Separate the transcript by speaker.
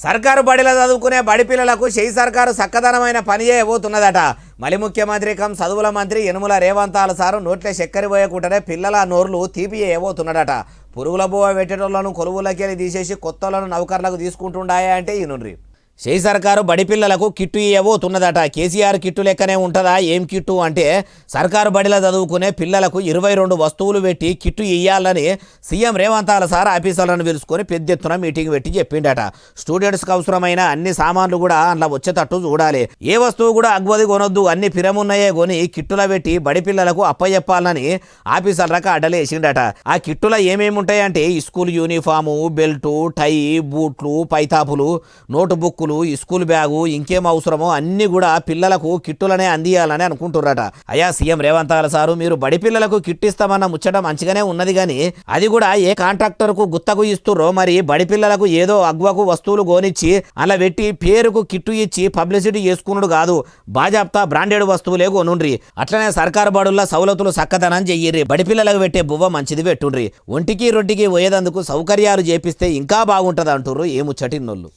Speaker 1: సర్కారు బడిలో చదువుకునే బడి పిల్లలకు షెయి సర్కారు చక్కదనమైన పని చేయబోతున్నదట. మలి ముఖ్యమంత్రి కం చదువుల మంత్రి యనుమల రేవంతాల సారు నోట్లే చక్కెర పోయకుంటనే పిల్లల నోర్లు తీపి చేయబోతున్నాడట. పురుగుల బోవ పెట్టేటోళ్లను కొలువులకెళ్ళి తీసేసి కొత్తలను నౌకర్లకు తీసుకుంటుండాయా అంటే ఈనుండ్రి. షెయి సర్కారు బడి పిల్లలకు కిట్టు ఇవ్వబోతున్నదట. కేసీఆర్ కిట్టు లెక్కనే ఉంటుందా? ఏం కిట్టు అంటే సర్కారు బడిలో చదువుకునే పిల్లలకు 22 వస్తువులు పెట్టి కిట్టు ఇయ్యాలని సీఎం రేవంతాల సార్ ఆఫీసర్లను పిలుచుకొని పెద్ద ఎత్తున మీటింగ్ పెట్టి చెప్పిండట. స్టూడెంట్స్కి అవసరమైన అన్ని సామాన్లు కూడా అందులో వచ్చేటట్టు చూడాలి. ఏ వస్తువు కూడా అగ్వది కొనొద్దు, అన్ని పిరమున్నాయే కొని కిట్టులో పెట్టి బడి పిల్లలకు అప్పచెప్పాలని ఆఫీసర్లకు అడ్డలేసిండట. ఆ కిట్టులో ఏమేమి ఉంటాయంటే స్కూల్ యూనిఫాము, బెల్టు, టై, బూట్లు, పైతాపులు, నోటు బుక్కులు, స్కూల్ బ్యాగు, ఇంకేం అవసరమో అన్ని కూడా పిల్లలకు కిట్టులనే అందియాలని అనుకుంటున్నారట. అయ్యా సీఎం రేవంతాల సారు, మీరు బడి పిల్లలకు కిట్ ఇస్తామన్న ముచ్చట మంచిగానే ఉన్నది, కానీ అది కూడా ఏ కాంట్రాక్టర్కు గుత్తకు ఇస్తుర్రో మరి బడి పిల్లలకు ఏదో అగ్వకు వస్తువులు గోనిచ్చి అలా పెట్టి పేరుకు కిట్టు ఇచ్చి పబ్లిసిటీ చేసుకున్నాడు కాదు. బాజాప్తా బ్రాండెడ్ వస్తువులే కొనుండ్రి. అట్లనే సర్కారు బడుల్లో సౌలతులు సక్కదనం చెయ్యిర్రి. బడి పిల్లలకు పెట్టే బువ్వ మంచిది పెట్టుండ్రి. ఒంటికి రొట్టికి పోయేదందుకు సౌకర్యాలు చేపిస్తే ఇంకా బాగుంటుంది అంటుర్రు ఏ ముచ్చటిన్నోళ్ళు.